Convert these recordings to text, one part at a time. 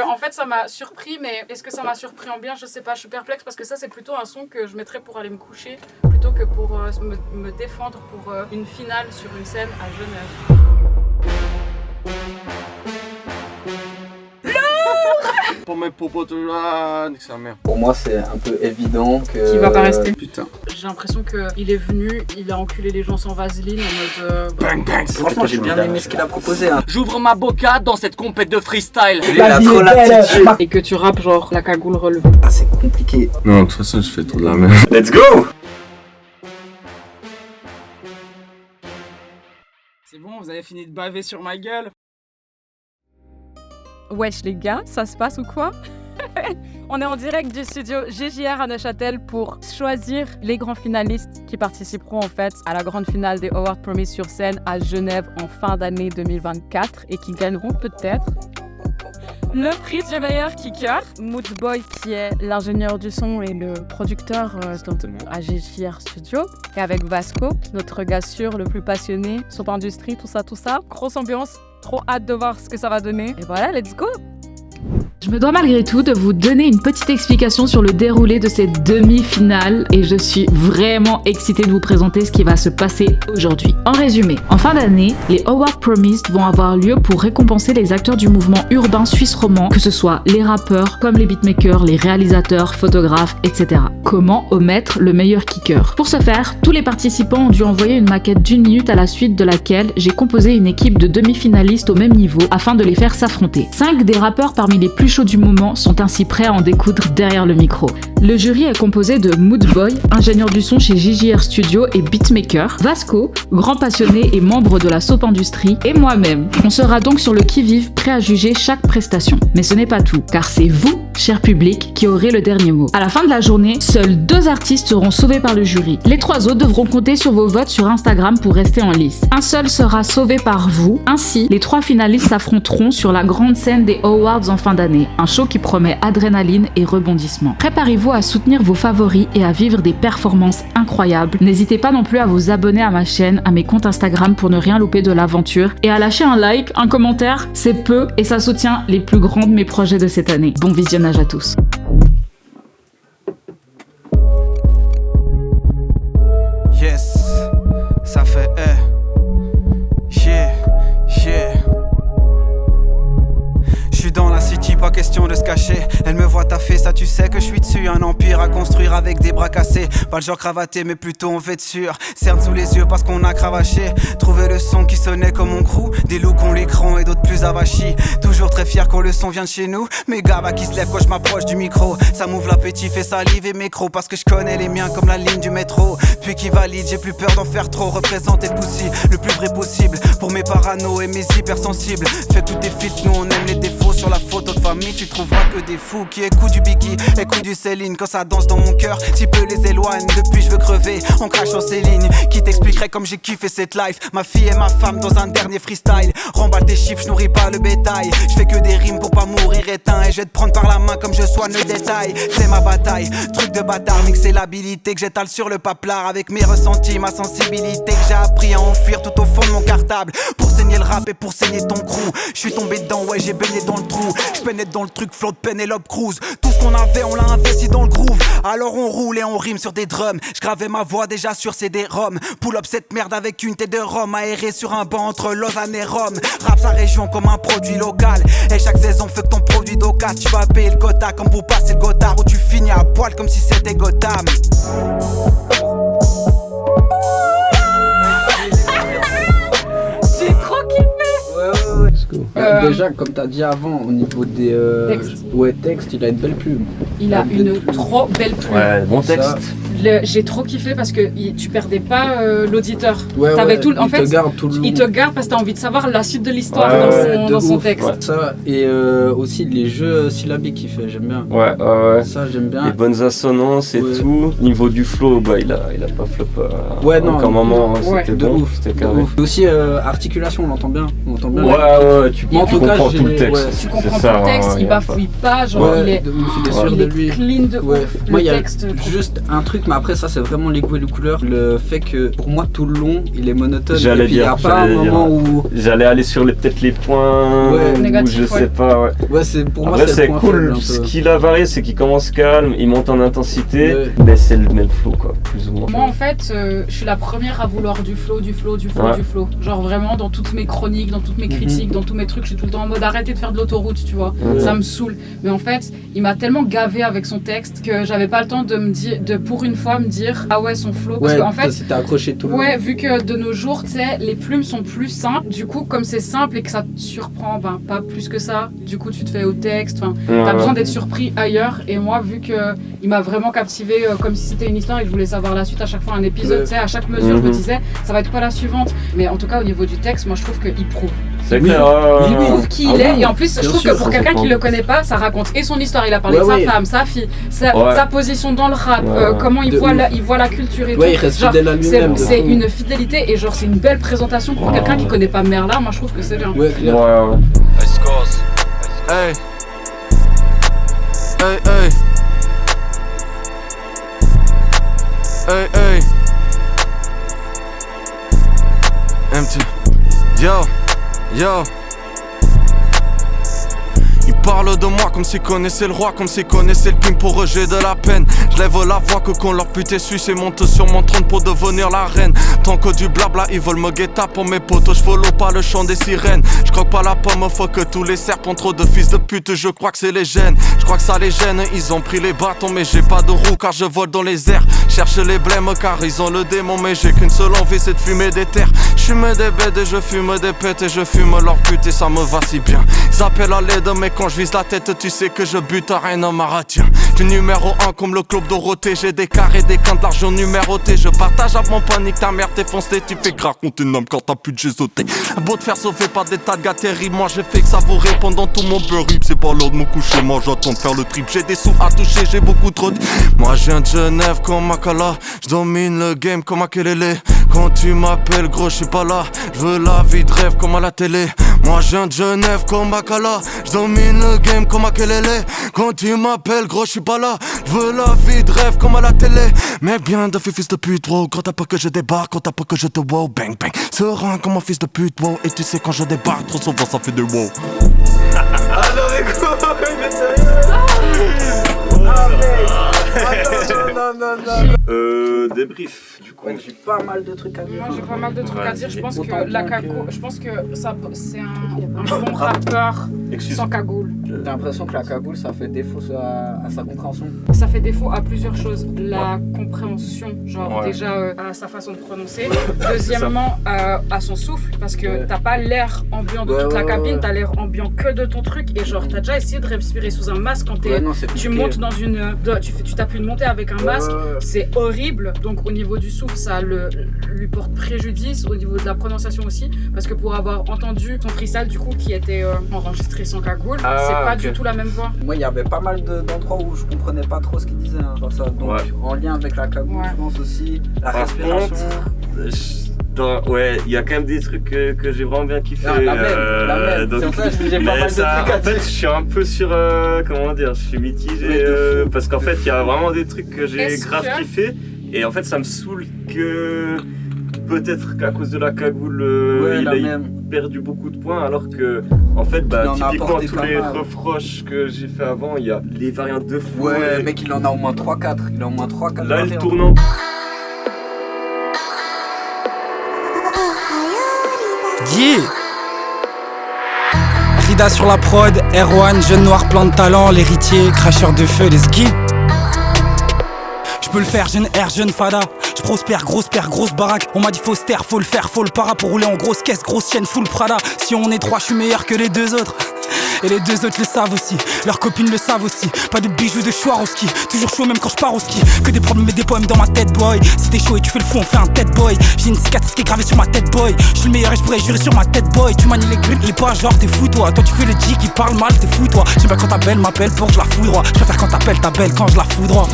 En fait, ça m'a surpris, mais est-ce que ça m'a surpris en bien? Je sais pas, je suis perplexe parce que ça, c'est plutôt un son que je mettrais pour aller me coucher plutôt que pour me défendre pour une finale sur une scène à Genève. Pour mes propos de là, nique sa mère. Pour moi, c'est un peu évident que... Qui va pas rester. Putain. J'ai l'impression qu'il est venu, il a enculé les gens sans vaseline en mode... Bang bang. Franchement, j'ai bien aimé ce qu'il a proposé. Hein. J'ouvre ma boca dans cette compète de freestyle. Il a trop l'attitude. Et que tu rappes genre la cagoule relevée. Ah, c'est compliqué. Non, de toute façon, je fais trop de la merde. Let's go! C'est bon, vous avez fini de baver sur ma gueule? Wesh les gars, ça se passe ou quoi? On est en direct du studio GJR à Neuchâtel pour choisir les grands finalistes qui participeront en fait à la grande finale des Awards Promise sur scène à Genève en fin d'année 2024 et qui gagneront peut-être le prix du meilleur kicker. Moodboy qui est l'ingénieur du son et le producteur à GJR Studio, et avec Vasco, notre gars sûr, le plus passionné, Soap Industrie, tout ça. Grosse ambiance, trop hâte de voir ce que ça va donner. Et voilà, let's go! Je me dois malgré tout de vous donner une petite explication sur le déroulé de cette demi-finale et je suis vraiment excitée de vous présenter ce qui va se passer aujourd'hui. En résumé, en fin d'année, les Awards Promised vont avoir lieu pour récompenser les acteurs du mouvement urbain suisse romand, que ce soit les rappeurs comme les beatmakers, les réalisateurs, photographes, etc. Comment omettre le meilleur kicker? Pour ce faire, tous les participants ont dû envoyer une maquette d'1 minute à la suite de laquelle j'ai composé une équipe de demi-finalistes au même niveau afin de les faire s'affronter. 5 des rappeurs parmi les plus chauds du moment sont ainsi prêts à en découdre derrière le micro. Le jury est composé de Moodboy, ingénieur du son chez JJR Studio et beatmaker, Vasco, grand passionné et membre de la Soap Industrie, et moi-même. On sera donc sur le qui-vive, prêt à juger chaque prestation. Mais ce n'est pas tout, car c'est vous, cher public, qui aurez le dernier mot. À la fin de la journée, seuls 2 artistes seront sauvés par le jury. Les 3 autres devront compter sur vos votes sur Instagram pour rester en lice. Un seul sera sauvé par vous. Ainsi, les 3 finalistes s'affronteront sur la grande scène des Awards en fin d'année. Un show qui promet adrénaline et rebondissement. Préparez-vous à soutenir vos favoris et à vivre des performances incroyables. N'hésitez pas non plus à vous abonner à ma chaîne, à mes comptes Instagram pour ne rien louper de l'aventure et à lâcher un like, un commentaire, c'est peu et ça soutient les plus grands de mes projets de cette année. Bon visionnage à tous. Yes, ça fait J'suis dans la city, pas question de se cacher. Elle me voit taffer, ça tu sais que je suis dessus. Un empire à construire avec des bras cassés. Pas le genre cravaté, mais plutôt on fait dessus. Cerne sous les yeux parce qu'on a cravaché. Trouver le son qui sonnait comme on crew. Des loups qu'on l'écran et d'autres plus avachis. Toujours très fier quand le son vient de chez nous. Mes gars qui se lèvent quand je m'approche du micro. Ça m'ouvre l'appétit, fait salive et mécro. Parce que je connais les miens comme la ligne du métro. Puis qui valide, j'ai plus peur d'en faire trop. Représenter le poussi, le plus vrai possible. Pour mes parano et mes hypersensibles. Fais tous tes feats, nous on aime les défauts. Sur la photo de famille, tu trouveras que des fous qui écoutent du Biggie, écoutent du Céline. Quand ça danse dans mon cœur, si peu les éloigne. Depuis je veux crever, on crache sur ces lignes. Qui t'expliquerait comme j'ai kiffé cette life. Ma fille et ma femme dans un dernier freestyle. Remballe tes chiffres, je nourris pas le bétail. Je fais que des rimes pour pas mourir éteint. Et je vais te prendre par la main comme je soigne le détail. C'est ma bataille, truc de bâtard. Mixer l'habilité que j'étale sur le paplard. Avec mes ressentis, ma sensibilité que j'ai appris à enfuir tout au fond de mon cartable. Pour saigner le rap et pour saigner ton crew. Je suis tombé dedans, ouais j'ai baigné dans le trou. Je pénètre dans le truc, flow de Penelope Cruz. Tout ce qu'on avait, on l'a investi dans le groove. Alors on roule et on rime sur des drums. Je gravais ma voix déjà sur CD-ROM. Pull up cette merde avec une tête de rhum. Aéré sur un banc entre Lausanne et Rome. Rap sa région comme un produit local. Et chaque saison fait que ton produit d'occasion. Tu vas payer le quota comme pour passer le Gotthard. Ou tu finis à poil comme si c'était Gotham. J'ai trop kiffé! Déjà, comme t'as dit avant, au niveau des textes, il a une belle plume. Il a une trop belle plume. Ouais, bon texte. J'ai trop kiffé parce que tu perdais pas l'auditeur. Ouais, tout, en fait, te garde tout le long. il te garde parce que t'as envie de savoir la suite de l'histoire dans son texte. Ouais. Ça, et aussi les jeux syllabiques qu'il fait, j'aime bien. Ouais. Ça, j'aime bien. Les bonnes assonances et tout. Niveau du flow, bah il a pas flop. Non. Qu'à un moment, c'était de bon. ouf. C'était carré. Aussi, articulation, on l'entend bien. Ouais, tu comprends tout le texte. Tu comprends tout le texte, il bafouille pas, genre il est de ouf, il est sûr il de est lui. clean de ouf. Moi, il y a texte. juste un truc truc, mais après ça c'est vraiment les goûts et les couleurs. Le fait que pour moi tout le long il est monotone. J'allais et puis il n'y a dire, pas un moment où... J'allais aller sur peut-être les points où négatifs, je sais pas. Ouais. Ouais, c'est pour Après, moi c'est le point cool. faible, Ce qu'il a varié, c'est qu'il commence calme, il monte en intensité, mais c'est le même flow, quoi, plus ou moins. Moi, en fait, je suis la première à vouloir du flow. Genre vraiment, dans toutes mes chroniques, dans toutes mes critiques, dans tous mes trucs, je suis tout le temps en mode arrêtez de faire de l'autoroute, tu vois. Ça me saoule. Mais en fait, il m'a tellement gavé avec son texte que j'avais pas le temps de me dire, de pour une fois me dire ah ouais, son flow. Parce qu'en fait, t'as accroché tout le long. Ouais, vu que de nos jours, tu sais, les plumes sont plus simples. Du coup, comme c'est simple et que ça te surprend, ben pas plus que ça. Du coup, tu te fais au texte. Enfin, t'as besoin d'être surpris ailleurs. Et moi, vu que il m'a vraiment captivé, comme si c'était une histoire et que je voulais savoir la suite à chaque fois un épisode, tu sais, à chaque mesure, je me disais, ça va être quoi la suivante. Mais en tout cas, au niveau du texte, moi, je trouve qu'il prouve. C'est clair. Il prouve qui il est. Et en plus, je trouve que pour quelqu'un qui le connaît pas, ça raconte et son histoire. Il a parlé de sa femme, sa fille, sa position dans le rap, comment il voit la culture et tout. Il reste fidèle à lui-même. C'est une fidélité et genre c'est une belle présentation pour quelqu'un qui connaît pas Merla. Moi, je trouve que c'est bien. Ouais, clair. Hey. Hey, hey. Hey, hey. Empty. Yo. Ils parlent de moi comme s'ils connaissaient le roi, comme s'ils connaissaient le pim pour eux j'ai de la peine. Je lève la voix que qu'on leur pute suisse et monte sur mon trône pour devenir la reine. Tant que du blabla ils veulent me guetter pour mes potos, je follow pas le chant des sirènes. Je croque pas la pomme, faut que tous les serpents trop de fils de pute, je crois que c'est les gènes. Je crois que ça les gêne, ils ont pris les bâtons mais j'ai pas de roue car je vole dans les airs. Cherche les blêmes car ils ont le démon mais j'ai qu'une seule envie c'est de fumer des terres. J'fume des bêtes et je fume des pètes et je fume leur pute et ça me va si bien. Ils appellent à l'aide mais quand je vise la tête tu sais que je bute à rien ne m'arrête. Du numéro 1 comme le club Dorothée, j'ai des carrés, des cannes d'argent numérotés. Je partage à mon panique, ta mère t'es foncée, tu fais gras contre une homme quand t'as plus de gésoté. Beau te faire sauver par des tas de gâteries, moi j'ai fait que savourer pendant tout mon beurre. C'est pas l'heure de me coucher, moi j'attends de faire le trip. J'ai des sous à toucher, j'ai beaucoup trop de... Moi je viens de Genève comme Makala, je domine le game comme Makelele. Quand tu m'appelles gros je suis pas là, je veux la vie de rêve comme à la télé. Moi je viens de Genève comme Makala, je domine le game comme Makelele. Quand tu m'appelles gros je suis pas là, je veux la vie de rêve comme à la télé. Mais bien de fils de pute, wow. Quand t'as pas que je débarque, quand t'as pas que je te wow, bang bang. Serein comme un fils de pute, wow. Et tu sais quand je débarque, trop souvent ça fait des wow. Ah non mais quoi, mais sérieux. Non. Débrief du coup. J'ai pas mal de trucs à dire. Moi j'ai pas mal de trucs à dire. Je pense que la cagoule, je pense que ça c'est un bon rappeur sans cagoule. J'ai l'impression que la cagoule ça fait défaut à sa compréhension. Ça fait défaut à plusieurs choses. La compréhension, genre déjà à sa façon de prononcer. Deuxièmement à son souffle, parce que t'as pas l'air ambiant de toute la cabine, t'as l'air ambiant que de ton truc. Et genre t'as déjà essayé de respirer sous un masque quand tu montes dans une... Tu tapes une montée avec un masque, c'est horrible. Donc au niveau du souffle, ça lui porte préjudice. Au niveau de la prononciation aussi, parce que pour avoir entendu son freestyle du coup qui était enregistré sans cagoule, c'est pas du tout la même voix. Moi il y avait pas mal d'endroits où je comprenais pas trop ce qu'il disait, hein, ça. Donc en lien avec la cagoule, je pense aussi la respiration. Il y a quand même des trucs que j'ai vraiment bien kiffé. La même. Donc, c'est pour ça que j'ai pas mal de trucs à dire. En fait, je suis un peu sur... comment dire, je suis mitigé. Parce qu'en fait, il y a vraiment des trucs que j'ai grave kiffé. Et en fait, ça me saoule que... Peut-être qu'à cause de la cagoule, il a perdu beaucoup de points. Alors que, en fait, typiquement, tous les reproches que j'ai fait avant, il y a les variantes de fou. Ouais, mec, il en a au moins 3-4. Là, il tourne. Yeah. Rida sur la prod, Erwan, jeune noir plein de talent, l'héritier, cracheur de feu, les skis. J'peux le faire, jeune R, jeune fada. J'prospère, grosse paire, grosse baraque. On m'a dit faut se taire, faut le faire, faut le para pour rouler en grosse caisse, grosse chaîne, full Prada. Si on est trois, j'suis meilleur que les deux autres. Et les deux autres le savent aussi, leurs copines le savent aussi. Pas de bijoux de Swarovski, toujours chaud même quand je pars au ski. Que des problèmes et des poèmes dans ma tête boy. Si t'es chaud et tu fais le fou on fait un tête boy. J'ai une cicatrice qui est gravée sur ma tête boy. Je suis le meilleur et je pourrais jurer sur ma tête boy. Tu manies les grilles et pas genre t'es fou toi. Toi tu fais le G qui parle mal t'es fou toi. J'aime bien quand ta belle m'appelle pour que je la foudroie. Je préfère quand t'appelles ta belle quand je la foudroie.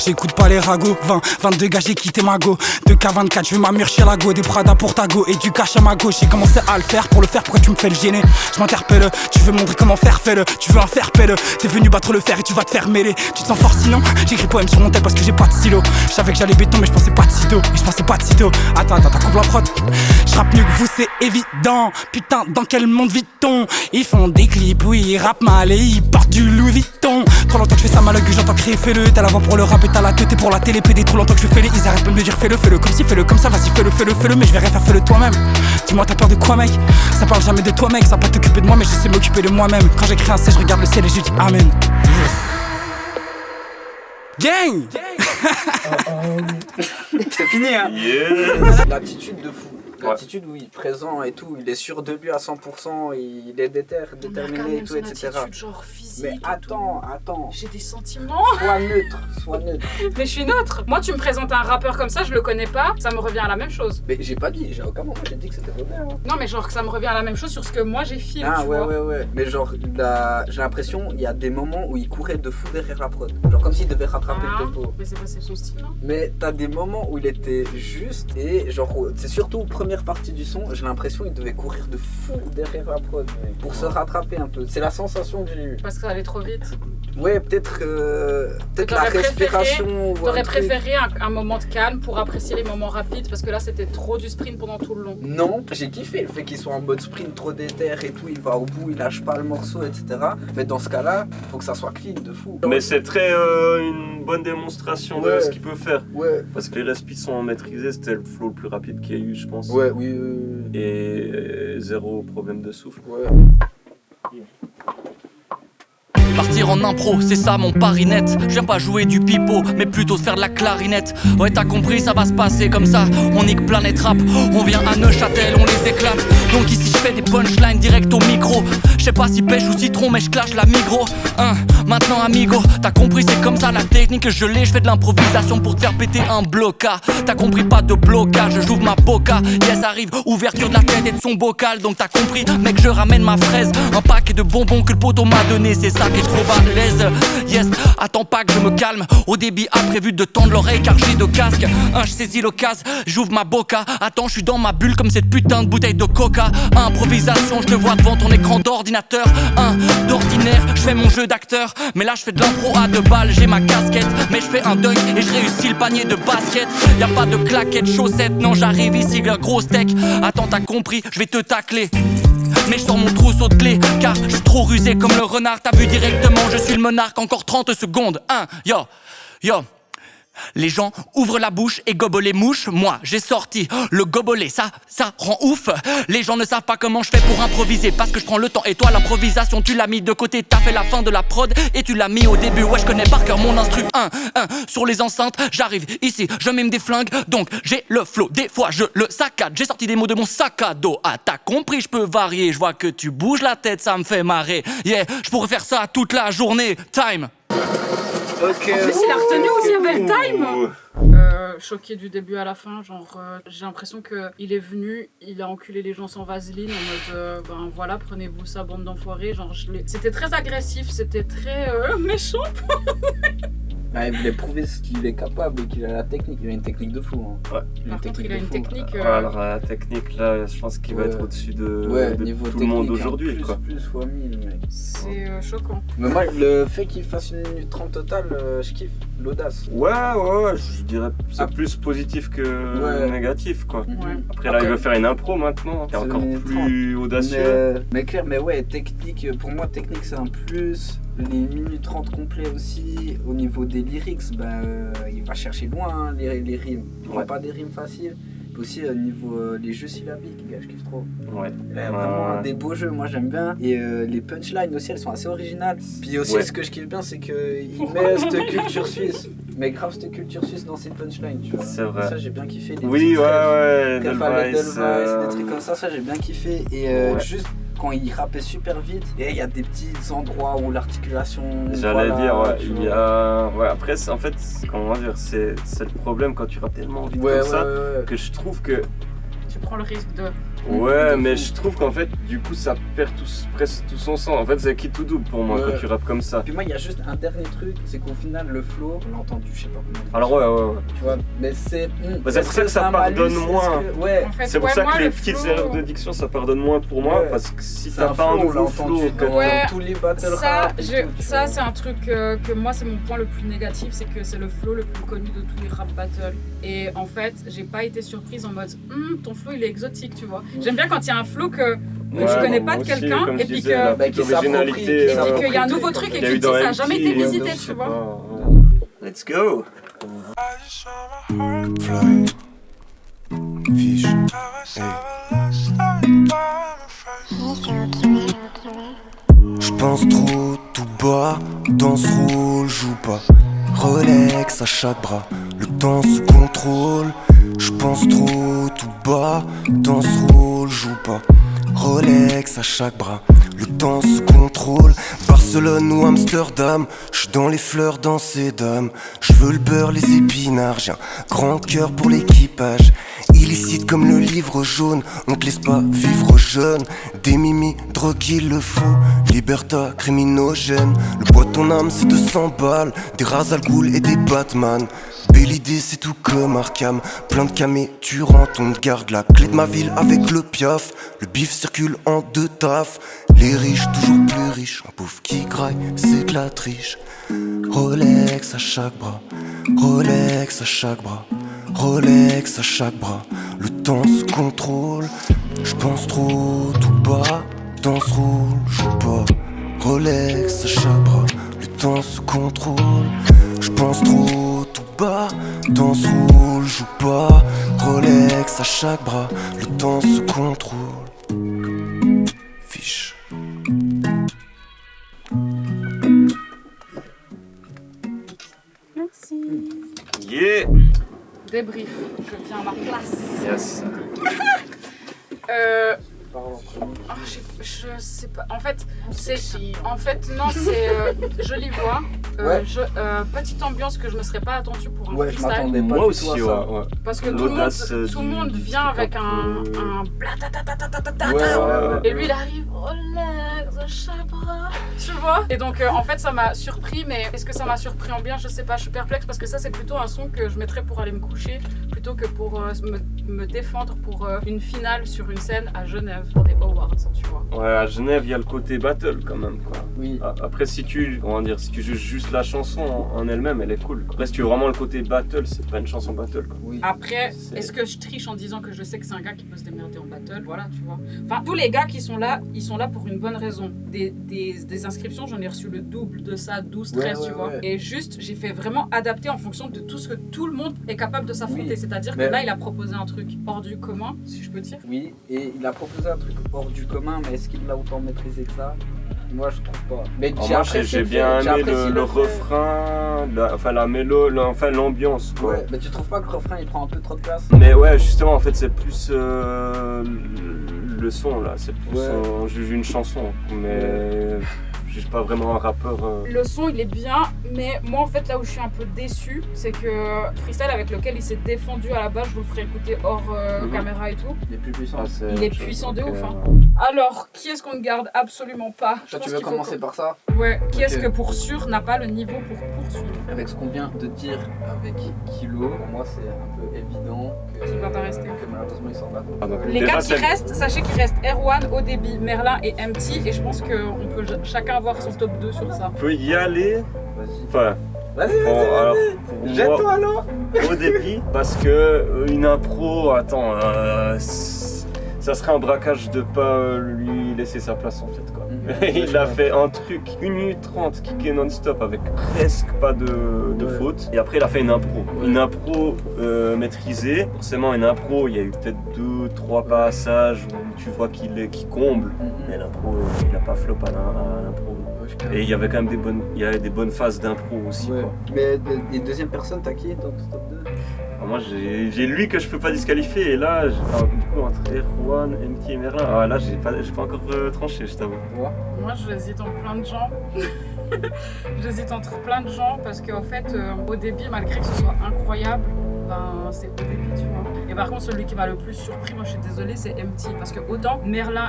J'écoute pas les ragots, 22 gars j'ai quitté ma go. 2K24 je vais m'amur chez la go. Des Prada pour ta go et du cash à ma gauche. J'ai commencé à le faire, pour le faire pourquoi tu me fais le gêner. Je m'interpelle, tu veux montrer comment faire, fais-le. Tu veux un faire pelle, t'es venu battre le fer et tu vas te faire mêler. Tu te sens fort sinon, j'écris poème sur mon tel parce que j'ai pas de stylo. Je savais que j'allais béton mais je pensais pas de sitôt. Et je pensais pas de sitôt. Attends, coupe la prod. Je rappe mieux que vous c'est évident. Putain dans quel monde vit-on? Ils font des clips, oui ils rappent mal et ils portent du Louis Vuitton. Trop longtemps que je fais ça mal que j'entends crier fais-le. T'as la voix pour le rap et t'as la tête pour la télé PD. Trop longtemps que je fais les, ils arrêtent pas de me dire fais-le comme si fais-le comme ça, vas-y fais-le mais je vais rien faire, fais-le toi-même. Dis-moi t'as peur de quoi mec? Ça parle jamais de toi mec, ça va pas t'occuper de moi mais je sais m'occuper de moi-même. Quand j'écris un C je regarde le ciel et je dis amen. Gang. C'est fini hein. Yeah. L'attitude de fou. L'attitude où il est présent et tout, il est sûr de lui à 100%, il est déterminé et tout, etc. Genre physique. Mais attends. J'ai des sentiments. Sois neutre. Mais je suis neutre. Moi, tu me présentes un rappeur comme ça, je le connais pas, ça me revient à la même chose. Mais j'ai pas dit, j'ai aucun moment j'ai dit que c'était Robert. Hein. Non, mais genre que ça me revient à la même chose sur ce que moi j'ai filmé. Ah ouais. Mais genre, j'ai l'impression, il y a des moments où il courait de fou derrière la prod. Genre comme s'il devait rattraper le tempo. Mais c'est son style, hein. Mais t'as des moments où il était juste et genre, c'est surtout première partie du son, j'ai l'impression qu'il devait courir de fou derrière la prod pour se rattraper un peu. C'est la sensation que j'ai eue. Parce que ça allait trop vite. Ouais, peut-être la respiration. T'aurais préféré un moment de calme pour apprécier les moments rapides parce que là c'était trop du sprint pendant tout le long. Non, j'ai kiffé le fait qu'il soit en mode sprint trop déter et tout, il va au bout, il lâche pas le morceau, etc. Mais dans ce cas-là, faut que ça soit clean de fou. Mais c'est très une bonne démonstration de ce qu'il peut faire. Ouais. Parce que les respies sont maîtrisés, c'était le flow le plus rapide qu'il y a eu, je pense. Ouais, oui. Et zéro problème de souffle. Ouais. Partir en impro, c'est ça mon pari net. Je viens pas jouer du pipeau, mais plutôt faire de la clarinette. Ouais t'as compris, ça va se passer comme ça. On nique Planète Rap, on vient à Neuchâtel, on les éclate. Donc ici je fais des punchlines direct au micro. Je sais pas si pêche ou citron, mais je clash la migro. Maintenant amigo, t'as compris c'est comme ça la technique. Je l'ai, je fais de l'improvisation pour te faire péter un bloca. T'as compris pas de blocage, j'ouvre ma boca. Yes arrive, ouverture de la tête et de son bocal. Donc t'as compris mec je ramène ma fraise. Un paquet de bonbons que le poteau m'a donné, c'est ça qui est trop balèze. Yes, attends pas que je me calme. Au débit a prévu de tendre l'oreille car j'ai de casque. Je saisis l'occasion, j'ouvre ma boca. Attends, je suis dans ma bulle comme cette putain de bouteille de coca. Improvisation, je te vois devant ton écran d'ordinateur. D'ordinaire, je fais mon jeu d'acteur. Mais là je fais de l'impro à 2 balles, j'ai ma casquette. Mais je fais un dunk et je réussis le panier de basket. Y'a pas de claquettes, chaussettes, non j'arrive ici, le gros steak. Attends t'as compris, je vais te tacler. Mais je sors mon trousseau de clés, car je suis trop rusé comme le renard. T'as vu directement, je suis le monarque, encore 30 secondes. Yo. Les gens ouvrent la bouche et gobent les mouches. Moi j'ai sorti le gobelet, ça rend ouf. Les gens ne savent pas comment je fais pour improviser parce que je prends le temps. Et toi l'improvisation tu l'as mis de côté. T'as fait la fin de la prod et tu l'as mis au début. Ouais je connais par cœur mon instru. Sur les enceintes j'arrive ici, je mime des flingues. Donc j'ai le flow, des fois je le saccade. J'ai sorti des mots de mon sac à dos. T'as compris, je peux varier. Je vois que tu bouges la tête, ça me fait marrer. Yeah, je pourrais faire ça toute la journée. Time. Ok. En plus, il a retenu aussi un bel time. Choqué du début à la fin, genre j'ai l'impression qu'il est venu, il a enculé les gens sans vaseline en mode ben voilà, prenez-vous ça bande d'enfoirés. Genre c'était très agressif, c'était très méchant. Il voulait prouver ce qu'il est capable et qu'il a la technique. Il a une technique de fou. Hein. Ouais. Par contre, il a une technique. Alors, la technique, là, je pense qu'il va être au-dessus de tout le monde aujourd'hui. Plus fois 1000, mec. C'est choquant. Mais moi, le fait qu'il fasse 1 minute 30 totale, je kiffe l'audace. Ouais, je dirais c'est plus positif que négatif, quoi. Ouais. Après, là, il veut faire une impro maintenant. C'est encore plus audacieux. Mais clair, mais ouais, technique, pour moi, technique, c'est un plus. Les minutes 30 complets aussi, au niveau des lyrics, il va chercher loin les rimes. Il prend pas des rimes faciles. Aussi au niveau les jeux syllabiques, je kiffe trop. Ouais. Vraiment des beaux jeux, moi j'aime bien. Et les punchlines aussi, elles sont assez originales. Puis aussi ce que je kiffe bien, c'est qu'il met cette culture suisse. Mais grave cette culture suisse dans ses punchlines, tu vois. C'est vrai. Ça j'ai bien kiffé. Delweiss, des trucs comme ça j'ai bien kiffé. Et juste quand il rappait super vite, et il y a des petits endroits où l'articulation. J'allais dire, il y a. Ouais, après, en fait, comment dire, c'est le problème quand tu rappes tellement vite comme ça que je trouve que. Tu prends le risque de. Ouais, mais je trouve qu'en fait, du coup, ça perd presque tout son sens. En fait, c'est qui tout double pour moi quand tu rappes comme ça. Puis moi, il y a juste un dernier truc, c'est qu'au final, le flow, on l'a entendu, je sais pas combien. Alors ouais. Tu vois, mais c'est... c'est pour ça que ça pardonne moins. Ouais. En fait, c'est pour ça que les petites flow... erreurs de diction, ça pardonne moins pour moi, parce que si t'as pas un nouveau flow... Ouais, tous les battle ça c'est un truc que moi, c'est mon point le plus négatif, c'est que c'est le flow le plus connu de tous les rap battles. Et en fait, j'ai pas été surprise en mode ton flow il est exotique, tu vois. J'aime bien quand il y a un flow que tu connais pas de quelqu'un et puis qu'il y a un nouveau truc et que tu te dis ça a jamais été visité, tu vois. Let's go. Fiche. J'pense trop tout bas, dans ce rôle, joue pas. Rolex à chaque bras, le temps se contrôle. J'pense trop tout bas, dans ce rôle, joue pas. Rolex à chaque bras, le temps se contrôle. Barcelone ou Amsterdam, j'suis dans les fleurs, dans ces dames. J'veux le beurre, les épinards, j'ai un grand cœur pour l'équipage. Illicite comme le livre jaune, on te laisse pas vivre jeune. Des mimi, drogue il le faut, liberta criminogène. Le bois de ton âme c'est 200 balles, des Ra's al Ghul et des Batman. Belle idée c'est tout comme Arkham, plein de camés, tu rentres, on te garde la clé de ma ville avec le piaf. Le bif circule en deux tafs, les riches toujours plus riches. Un pauvre qui graille, c'est de la triche. Rolex à chaque bras, Rolex à chaque bras, Rolex à chaque bras, le temps se contrôle. J'pense trop tout bas, dans ce rôle, joue pas. Rolex à chaque bras, le temps se contrôle. J'pense trop tout bas, dans ce rôle, joue pas. Rolex à chaque bras, le temps se contrôle. Fiche. Merci. Yeah. Débrief, je viens à ma place. Yes. Je sais pas. En fait, jolie voix. Petite ambiance que je ne serais pas attendue pour un freestyle. Moi aussi, ouais. Parce que tout le monde vient avec un et lui il arrive, tu vois. Et donc en fait ça m'a surpris, mais est-ce que ça m'a surpris en bien? Je sais pas, je suis perplexe parce que ça c'est plutôt un son que je mettrais pour aller me coucher plutôt que pour me défendre pour une finale sur une scène à Genève pour des awards, tu vois. Ouais, à Genève il y a le côté battle quand même quoi. Oui. Après si tu juges juste la chanson en elle-même, elle est cool. Après si tu veux vraiment le côté battle, c'est pas une chanson battle quoi. Oui. Après, est-ce que je triche en disant que je sais que c'est un gars qui peut se démerder en battle? Voilà, tu vois. Enfin, tous les gars qui sont là, ils sont là pour une bonne raison. Des inscriptions, j'en ai reçu le double de ça, 12, 13, tu vois. Et juste, j'ai fait vraiment adapter en fonction de tout ce que tout le monde est capable de s'affronter. C'est-à-dire que là, il a proposé un truc hors du commun, si je peux dire. Oui, et il a proposé un trutruc hors du commun, mais est-ce qu'il l'a autant maîtrisé que ça? Moi je trouve pas. Mais j'ai bien aimé le refrain, la mélo, l'ambiance quoi. Ouais, mais tu trouves pas que le refrain il prend un peu trop de place? Mais ouais, justement en fait c'est plus le son là, c'est plus on juge une chanson, mais je juge pas vraiment un rappeur. Le son il est bien, mais moi en fait là où je suis un peu déçue, c'est que freestyle avec lequel il s'est défendu à la base, je vous le ferai écouter hors caméra et tout. Il est plus puissant. Il est puissant de ouf. Hein. Alors, qui est-ce qu'on ne garde absolument pas? Toi, tu veux commencer par ça? Ouais, qui est-ce que pour sûr n'a pas le niveau pour poursuivre? Avec ce qu'on vient de dire avec Kilo, pour moi c'est un peu évident qu'il va pas rester. Que malheureusement il s'en va. Les 4 qui restent, sachez qu'il reste Erwan, ODB, Merlin et MT, et je pense qu'on peut chacun avoir son top 2 sur ça. On peut y aller. Vas-y. Enfin, vas-y. Jette-toi alors. ODB, parce que une impro, attends, ça serait un braquage de pas lui laisser sa place en fait quoi. Il a fait un truc 1 minute 30 kické non-stop avec presque pas de faute. Et après il a fait une impro. Une impro maîtrisée. Forcément une impro, il y a eu peut-être 2-3 passages où tu vois qu'il comble. Mais l'impro, il a pas flop à l'impro. Et il y avait quand même des bonnes phases d'impro aussi quoi. Mais les deuxième personnes, t'as qui dans ce top 2? Moi j'ai lui que je peux pas disqualifier et là du coup entre Erwan, MT et Merlin, là j'ai pas encore tranché je t'avoue. Moi j'hésite entre plein de gens. J'hésite entre plein de gens parce qu'en fait au début malgré que ce soit incroyable, ben c'est au début, tu vois. Et par contre, celui qui m'a le plus surpris, moi je suis désolée, c'est MT. Parce que autant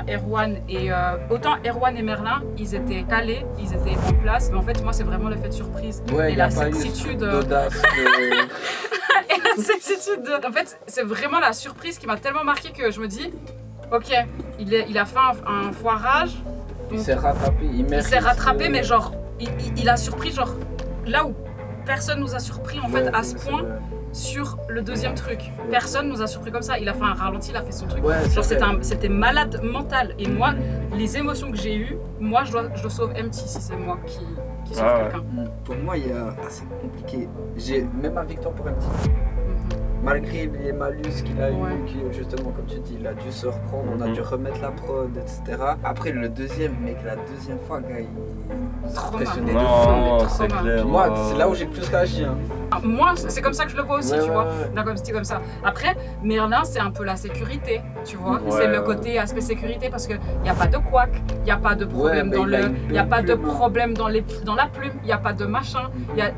Erwan et Merlin, ils étaient calés, ils étaient en place. Mais en fait, moi, c'est vraiment l'effet de surprise. Ouais, et la sexitude. En fait, c'est vraiment la surprise qui m'a tellement marqué que je me dis, ok, il a fait un foirage. Il s'est rattrapé. Il s'est rattrapé, mais genre, il a surpris, genre, là où personne nous a surpris, en fait, à ce point. Sur le deuxième truc, personne nous a surpris comme ça. Il a fait un ralenti, il a fait son truc. Genre c'était malade mental. Et moi, les émotions que j'ai eues, moi je dois sauver MT si c'est moi qui sauve quelqu'un. Pour moi, c'est compliqué. J'ai même ma victoire pour MT. Malgré les malus qu'il a eu, qui justement, comme tu dis, il a dû se reprendre, on a dû remettre la prod, etc. Après, le deuxième, mec, la deuxième fois, gars, il s'est impressionné de fou. C'est clair. Moi, c'est là où j'ai le plus réagi. Hein. Moi, c'est comme ça que je le vois aussi, tu vois. D'un style comme ça. Après, Merlin, c'est un peu la sécurité, tu vois. C'est le côté aspect sécurité parce qu'il n'y a pas de couac, il n'y a pas de problème il n'y a pas de problème dans la plume, il n'y a pas de machin,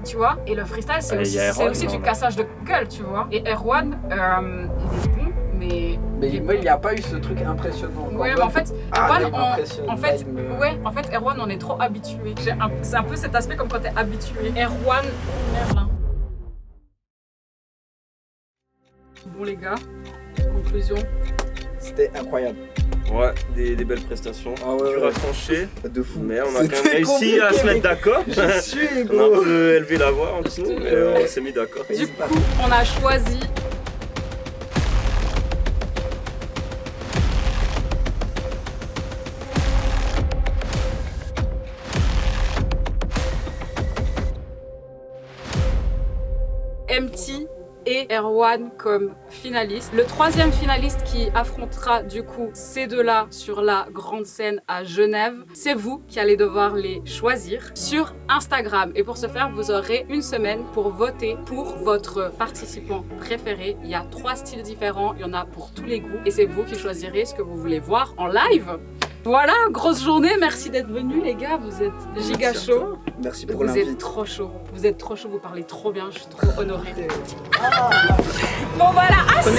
tu vois. Et le freestyle, c'est aussi du cassage de gueule, tu vois. Et Erwan, il est bon, mais il n'y a pas eu ce truc impressionnant. Ouais, mais en fait, Erwan, on est trop habitué. C'est un peu cet aspect comme quand t'es habitué. Erwan ou Merlin. Bon les gars, conclusion. C'était incroyable. Ouais, des belles prestations. Dur à trancher. De fou. Mais on a quand même réussi à se mettre d'accord. On a un peu élevé la voix en dessous, mais on s'est mis d'accord. Du coup, on a choisi MT et Erwan comme finalistes. Le troisième finaliste qui affrontera du coup ces deux-là sur la grande scène à Genève, c'est vous qui allez devoir les choisir sur Instagram. Et pour ce faire, vous aurez une semaine pour voter pour votre participant préféré. Il y a 3 styles différents, il y en a pour tous les goûts. Et c'est vous qui choisirez ce que vous voulez voir en live. Voilà, grosse journée, merci d'être venus les gars, vous êtes giga chaud. Merci pour l'invite. Vous êtes trop chaud, vous parlez trop bien, je suis trop honorée. Bon voilà, assis.